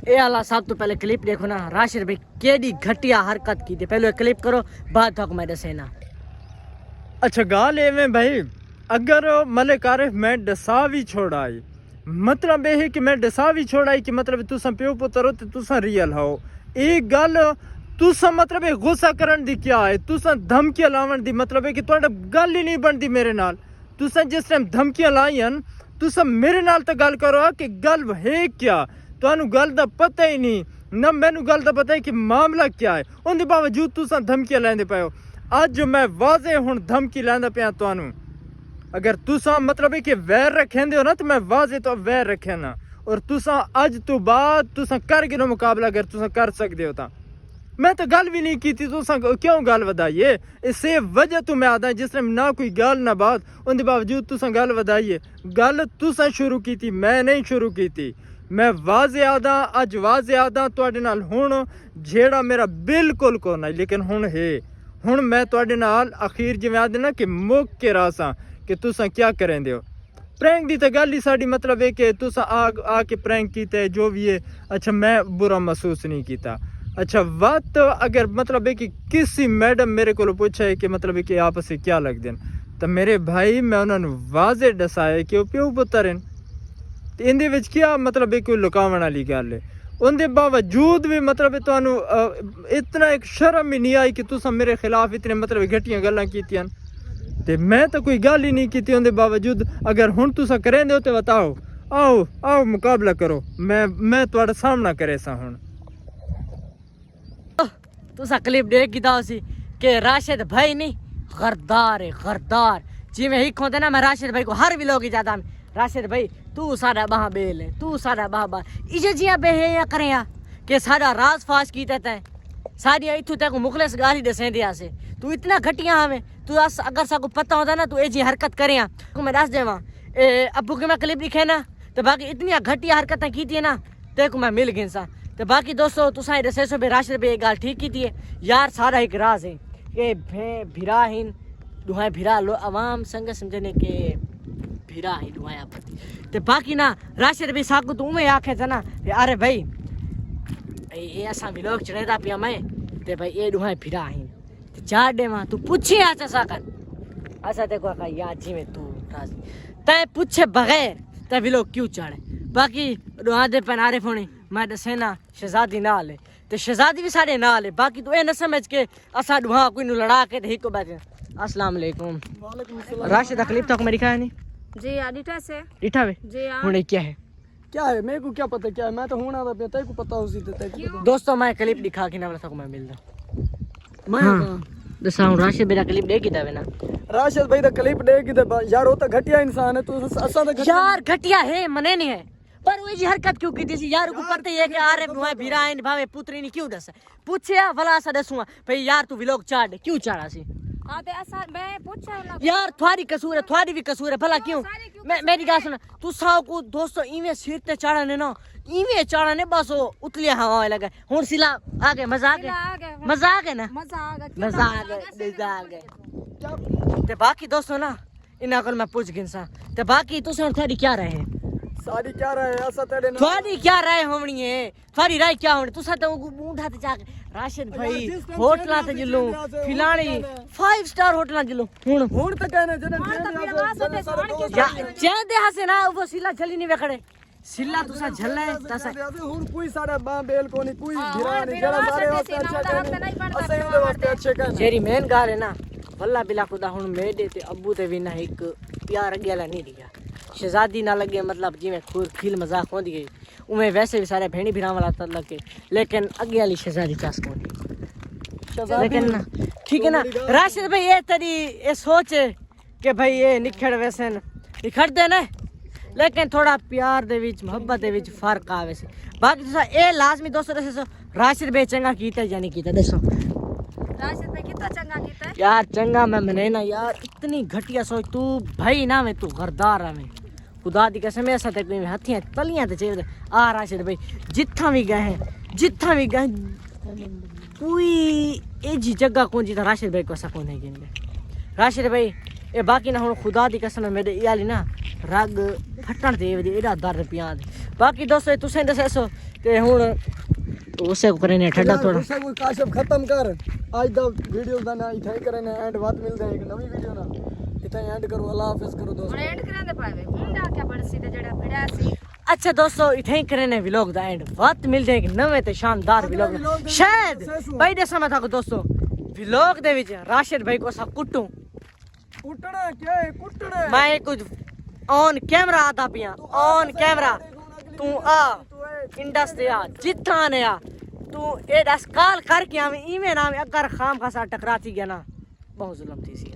ए आला सब तो पहले क्लिप देखो ना राशिद भाई केडी घटिया हरकत की थी पहले क्लिप करो बाद तक मैं दसेना। अच्छा गाल एवें भाई अगर मलिक आरिफ मैं डसा भी छोड़ाई मतलब ये है कि मैं डसा भी छोड़ाई कि मतलब तुसा प्यो पुत्र हो तो तुसा रियल हो एक गल तुसा मतलब ये गुस्सा करन दी क्या है तुसा धमकियां लावन दी मतलब है कि तुहाडा गल ही नहीं बनती मेरे नाल तुसा जिस टाइम धमकियां लाईन तुसा मेरे नाल तो गल करो कि गल है क्या तुहानू गल दा पता ही नहीं ना मैनू गल दा पता है कि मामला क्या है उनके बावजूद तुसा धमकियां लैंदे पे हो। अज मैं वाजे हुण धमकी लैंदा पिया तुहानू अगर तुसा मतलब है कि वैर रखेंदे हो ना तो मैं वाजे तो वैर रखे ना और तुसा अज तो बाद तुसा कर गिनो मुकाबला अगर तुसा कर सकते हो तो मैं तो गल भी नहीं की थी तुसा क्यों गल वधाइए इसे वजह तो मैं आता जिस टाइम ना कोई गल ना बात उनके बावजूद तुसा गल वधाइए गल तुसा शुरू की थी मैं नहीं शुरू की थी मैं वाजे आदा अज वाजे आदा तुहाडे नाल हुण जेड़ा मेरा बिल्कुल कोई नहीं लेकिन हुण है हुण मैं तुहाडे नाल अखीर जिवें आदे ना कि मुक के रासा कि तुसा क्या करेंदे हो प्रैंक दी तो गल ही साड़ी मतलब है कि तुसा आके प्रैंक कीता है जो भी है अच्छा मैं बुरा महसूस नहीं किया। अच्छा बात अगर मतलब है कि किसी मैडम मेरे को पूछा है कि मतलब है कि आपस में क्या लगते हैं तो मेरे भाई मैं उन्होंने वाजे दसाया कि प्यो पुत्र हैं इंदे विच क्या मतलब है कोई लुकावन वाली गल है उनके बावजूद भी मतलब तुहानू इतना एक शर्म ही नहीं आई कि तुसा मेरे खिलाफ इतने मतलब घटिया गल्लां कीतियां ते मैं तो कोई गल ही नहीं की उनके बावजूद अगर हुण तुसा करेंदे हो तो बताओ आओ आओ मुकाबला करो मैं तुहाडा सामना करे सा हुण तुसा क्लिप देख की था उसी के राशिद भाई नहीं गरदार है गरदार जी मैं हिक होते ना मैं राशिद भाई को हर व्लॉग ही जाता राशिद भाई तू सारा बाह बेल है तू सारा बाह इजे जियां बेहे या करे के सारा राज फाश की तय सारिया इथू तक मुखलिस गाली दसें दिया से तू इतना घटिया हमें तू अगर साको पता होता ना तू ए जी हरकत करे मैं दस देवा अबू के मैं क्लिप लिखे ना तो बाकी इतनी घटिया हरकतें की थी ना तेको मैं मिल गई सा तो बाकी दोस्तों तुसा दसे सो भी राशिद भाई गाल ठीक की थी यार सारा एक राज है के भिरा हिन दुहाए भिरा लो अवाम संग समझने के भिरा ही दुहाया ते बाकी ना राशिद भाई साकू तू में आखे था ना अरे भाई ये असा भी लोग चढ़ेदा पिया मैं ते भाई ये दुहाए भिरा हिन ते चार डे मां तू पूछे आचा साकन ऐसा देखो का यार जी में तू तय पूछे बगैर ते भी लोग क्यों चढ़े बाकी दुआ दे पनारे फोनी मैं दसेना शहजादी नाल है ते शहजादी भी साढ़े नाल है बाकी तू ए न समझ के असा दुआ कोई नु लड़ा के ते हिको बैठे अस्सलाम वालेकुम वालेकुम सलाम राशिद क्लिप तक मेरी खाया नहीं जी डिठा से डिठा वे जी हाँ हुणे क्या है मेरे को क्या पता क्या है मैं तो होना था तेरे को पता उसी ते दोस्तों मैं क्लिप दिखा के ना बता मैं मिल दा मैं दसा राशिद मेरा क्लिप देख दावे ना राशिद भाई दा क्लिप देख दे यार वो तो घटिया इंसान है तू असा तो यार घटिया है मने नहीं है पर वो जी हरकत क्यों की थी यार को पता ही है कि अरे भाई भिरा है भावे पुत्री नहीं क्यों दस पूछे भला सा दसूंगा भाई यार तू व्लॉग चाड़ क्यों चाड़ा सी हां ते असा मैं पूछा ना यार थोड़ी कसूर है थोड़ी भी कसूर है भला क्यों मेरी बात सुन तू साव को दोस्तों इवे सिर ते चाड़ने ना इवे चाड़ने बस वो उतलिया हवा लगे हुन सिला आगे मजाक है मजाक है ना मजाक है ते बाकी दोस्तों ना इना कल मैं पूछ गिनसा ते बाकी तुस थोड़ी क्या रहे सारी क्या रहे ऐसा तेरे ना थोड़ी क्या राय होनी है थोड़ी राय क्या होनी तुसा तो बूढ़ा ते जाके राशिद भाई होटला ते जिलो फिलानी 5 स्टार होटला जिलो हुन तो कहने जने या चेंदे हसे ना वो सिला जली नहीं वेखड़े सिला तुसा झल्ले तसा हुन कोई सारा बा बेल कोनी कोई भिरा नहीं जरा सारे वास्ते अच्छा कहने असे उनके वास्ते अच्छे कहने जेरी मेन गाल है ना वल्ला बिला खुदा हुन मेडे ते अब्बू ते भी ना एक प्यार गेला नहीं दिया शहजादी ना लगे मतलब जिवें खूर खील मजाक होंदी गई उमें वैसे भी सारे भेणी भिरा वाला तल लगे लेकिन अगे वाली शहजादी चास कोनी लेकिन ना ठीक है ना राशिद भाई ये तेरी ये सोच के भाई ये निखड़ वैसे निखड़ दे ना लेकिन थोड़ा प्यार दे विच मोहब्बत दे विच फर्क आवे से बाकी तुसा ए लाजमी दोस्तों दसो राशिद भाई चंगा कीता या नहीं कीता दसो राशिद ने कितना चंगा कीता है यार चंगा मैं मने ना यार इतनी घटिया सोच तू भाई ना मैं तू गरदार है मैं खुदा दी कसम ऐसा तक नहीं हथियां तलियां ते चाहिए आ राशिद भाई जिथा भी गए कोई ए जी जगह कौन जी राशिद भाई को ऐसा कौन है गिन राशिद भाई ए बाकी ना हुन खुदा दी कसम मेरे इयाली ना रग फटण दे एडा दर्द पिया बाकी दोस्तों तुसें दसो ਤੇ ਹੁਣ ਉਸੇ ਕੋ ਕਰਨੇ ਠੰਡਾ ਥੋੜਾ गुस्सा कोई काशफ खत्म कर आज दा वीडियो दा ना इथे करने एंड बात मिलदा है एक नवी वीडियो ना इथे एंड करो अल्लाह हाफिज करो ਹੁਣ दोस्तों ਐਂਡ ਕਰਾਂਦੇ ਪਾਵੇ ਹੁਣ ਜਾ ਕੇ ਬੜਸੀ ਤੇ ਜਿਹੜਾ ਪਿੜਿਆ ਸੀ अच्छा दोस्तों इथे ही करने व्लॉग दा एंड बात मिलते हैं कि नवे ते शानदार व्लॉग शायद भाई दसा मैं थाको दोस्तों व्लॉग दे विच राशिद भाई को सा कुटू कुटना क्या है कुटना मैं कुछ ऑन कैमरा आता पिया ऑन कैमरा तू आ इंडस ते आ जिथा ने आ तू ए दस कॉल करके आवे इवें ना अगर खाम खासा टकराती गया ना बहुत जुल्म थी सी